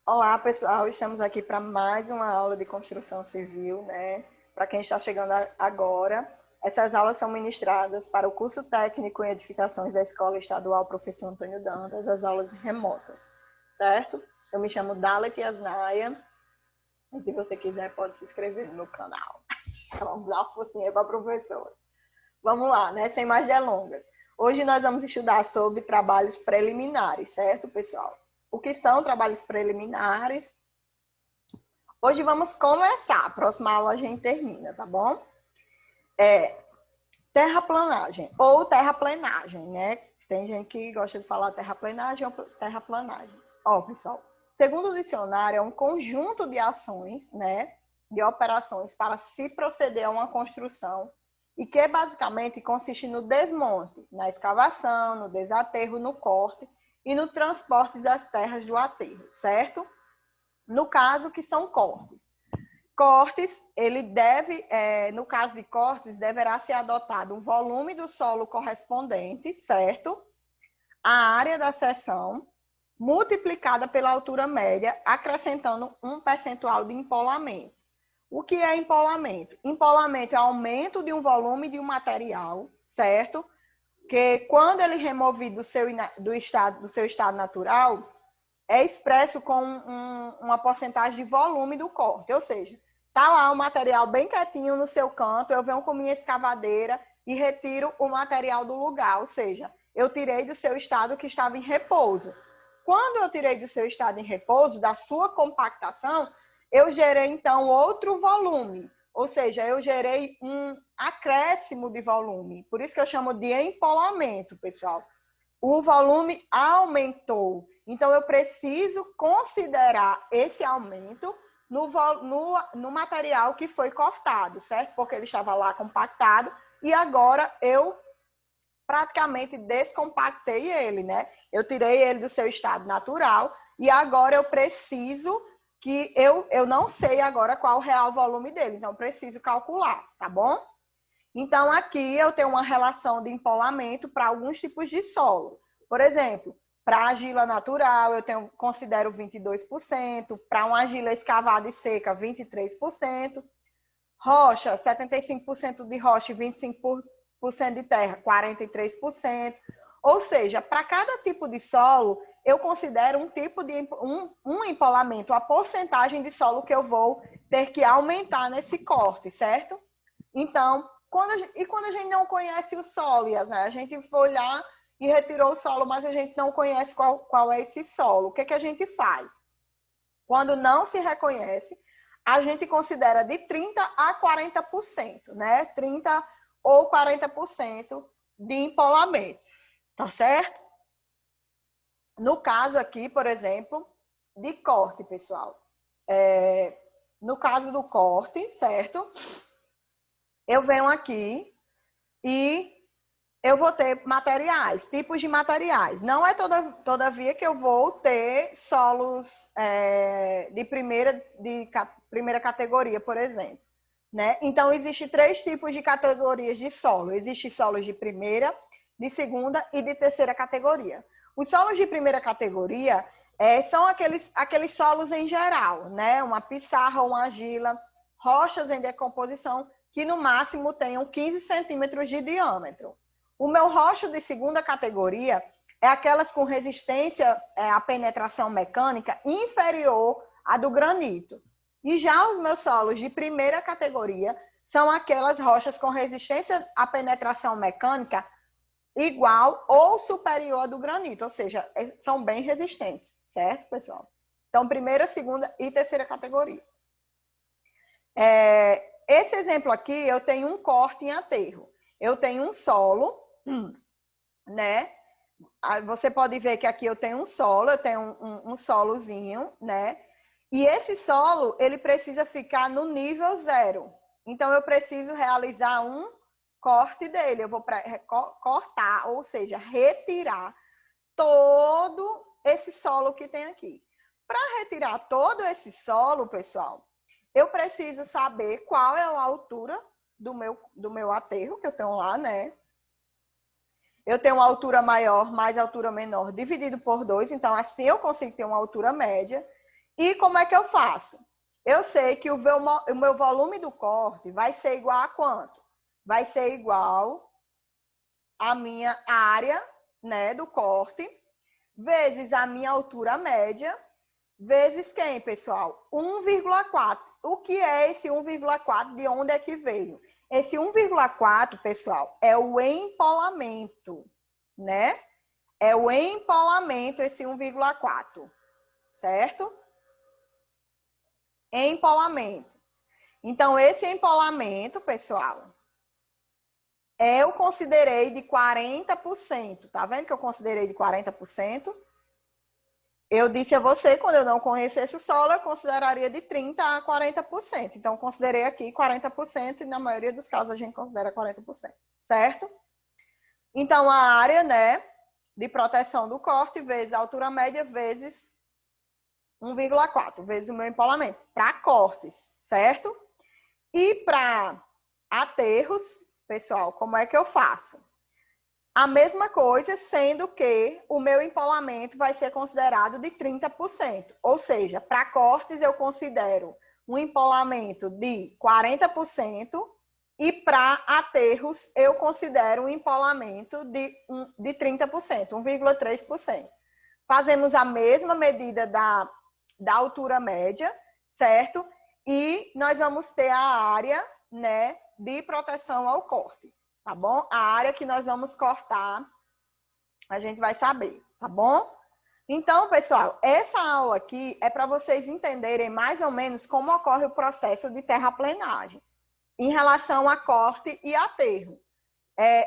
Olá, pessoal. Estamos aqui para mais uma aula de construção civil, né? Para quem está chegando agora, essas aulas são ministradas para o curso técnico em edificações da Escola Estadual Professor Antônio Dantas, as aulas remotas, certo? Eu me chamo Dalet Asnaia, e se você quiser pode se inscrever no meu canal. Vamos dar uma forcinha para a professora. Vamos lá, né? Sem mais delongas. Hoje nós vamos estudar sobre trabalhos preliminares, certo, pessoal? O que são trabalhos preliminares? Hoje vamos começar. A próxima aula a gente termina, tá bom? Terraplanagem ou terraplenagem, né? Tem gente que gosta de falar terraplenagem ou terraplanagem. Ó, pessoal, segundo o dicionário, é um conjunto de ações, né? De operações para se proceder a uma construção e que basicamente consiste no desmonte, na escavação, no desaterro, no corte e no transporte das terras do aterro, certo? No caso, que são cortes. Cortes, ele deve, no caso de cortes, deverá ser adotado um volume do solo correspondente, certo? A área da seção, multiplicada pela altura média, acrescentando um percentual de empolamento. O que é empolamento? Empolamento é aumento de um volume de um material, certo? Que quando ele é removido do seu estado natural, é expresso com uma porcentagem de volume do corte, ou seja, tá lá o material bem quietinho no seu canto, eu venho com minha escavadeira e retiro o material do lugar, ou seja, eu tirei do seu estado que estava em repouso. Quando eu tirei do seu estado em repouso, da sua compactação, eu gerei então outro volume, ou seja, eu gerei um acréscimo de volume. Por isso que eu chamo de empolamento, pessoal. O volume aumentou. Então, eu preciso considerar esse aumento no material que foi cortado, certo? Porque ele estava lá compactado e agora eu praticamente descompactei ele, né? Eu tirei ele do seu estado natural e agora eu preciso que eu não sei agora qual o real volume dele, então eu preciso calcular, tá bom? Então, aqui eu tenho uma relação de empolamento para alguns tipos de solo. Por exemplo, para a argila natural, eu considero 22%, para uma argila escavada e seca, 23%, rocha, 75% de rocha e 25% de terra, 43%. Ou seja, para cada tipo de solo, eu considero um tipo de um empolamento, a porcentagem de solo que eu vou ter que aumentar nesse corte, certo? Então, quando a gente não conhece o solo, né? A gente foi olhar e retirou o solo, mas a gente não conhece qual é esse solo. O que, que a gente faz? Quando não se reconhece, a gente considera de 30% a 40%, né? 30% ou 40% de empolamento, tá certo? No caso aqui, por exemplo, de corte, pessoal. No caso do corte, certo? Eu venho aqui e eu vou ter materiais, tipos de materiais. Não é todavia que eu vou ter solos de primeira categoria, por exemplo. Né? Então, existem três tipos de categorias de solo. Existem solos de primeira, de segunda e de terceira categoria. Os solos de primeira categoria são aqueles solos em geral, né? Uma pissarra, uma argila, rochas em decomposição, que no máximo tenham 15 centímetros de diâmetro. O meu rocho de segunda categoria é aquelas com resistência à penetração mecânica inferior à do granito. E já os meus solos de primeira categoria são aquelas rochas com resistência à penetração mecânica igual ou superior à do granito, ou seja, são bem resistentes, certo, pessoal? Então, primeira, segunda e terceira categoria. Esse exemplo aqui, eu tenho um corte em aterro. Eu tenho um solo, né? Você pode ver que aqui eu tenho um solo, eu tenho um solozinho, né? E esse solo, ele precisa ficar no nível 0. Então, eu preciso realizar um corte dele. Eu vou cortar, ou seja, retirar todo esse solo que tem aqui. Para retirar todo esse solo, pessoal, eu preciso saber qual é a altura do meu aterro que eu tenho lá, né? Eu tenho uma altura maior mais altura menor dividido por 2, então assim eu consigo ter uma altura média. E como é que eu faço? Eu sei que o meu volume do corte vai ser igual a quanto? Vai ser igual à minha área, né, do corte, vezes a minha altura média, vezes quem, pessoal? 1,4. O que é esse 1,4? De onde é que veio? Esse 1,4, pessoal, é o empolamento, né? É o empolamento, esse 1,4, certo? Empolamento. Então, esse empolamento, pessoal, eu considerei de 40%. Tá vendo que eu considerei de 40%? Eu disse a você, quando eu não conhecesse o solo, eu consideraria de 30% a 40%. Então, considerei aqui 40% e na maioria dos casos a gente considera 40%, certo? Então, a área, né, de proteção do corte vezes a altura média vezes 1,4, vezes o meu empolamento, para cortes, certo? E para aterros, pessoal, como é que eu faço? A mesma coisa, sendo que o meu empolamento vai ser considerado de 30%. Ou seja, para cortes eu considero um empolamento de 40% e para aterros eu considero um empolamento de 30%, 1,3%. Fazemos a mesma medida da altura média, certo? E nós vamos ter a área, né, de proteção ao corte, tá bom? A área que nós vamos cortar, a gente vai saber, tá bom? Então, pessoal, essa aula aqui é para vocês entenderem mais ou menos como ocorre o processo de terraplenagem em relação a corte e aterro.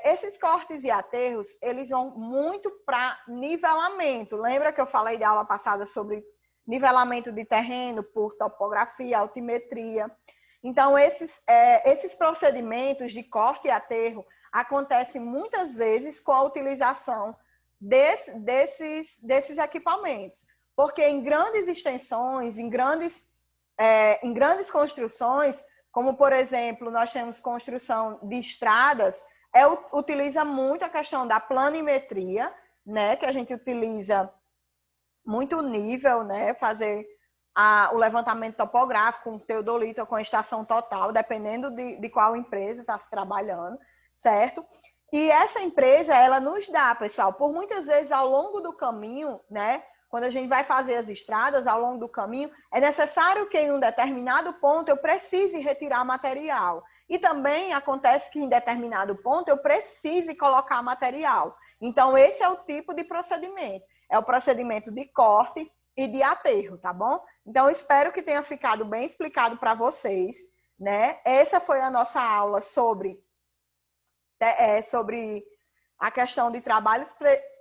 Esses cortes e aterros, eles vão muito para nivelamento. Lembra que eu falei da aula passada sobre nivelamento de terreno por topografia, altimetria? Então, esses procedimentos de corte e aterro acontecem muitas vezes com a utilização desses equipamentos. Porque em grandes extensões, em grandes construções, como, por exemplo, nós temos construção de estradas, utiliza muito a questão da planimetria, né? Que a gente utiliza muito nível, né? Fazer o levantamento topográfico com teodolito ou com estação total, dependendo de qual empresa está se trabalhando, certo? E essa empresa, ela nos dá, pessoal, por muitas vezes ao longo do caminho, né? Quando a gente vai fazer as estradas ao longo do caminho, é necessário que em um determinado ponto eu precise retirar material. E também acontece que em determinado ponto eu precise colocar material. Então, esse é o tipo de procedimento. É o procedimento de corte e de aterro, tá bom? Então, espero que tenha ficado bem explicado para vocês, né? Essa foi a nossa aula sobre a questão de trabalhos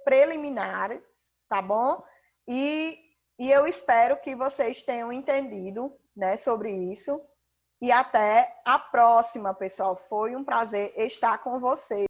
preliminares, tá bom? E eu espero que vocês tenham entendido, né, sobre isso. E até a próxima, pessoal. Foi um prazer estar com vocês.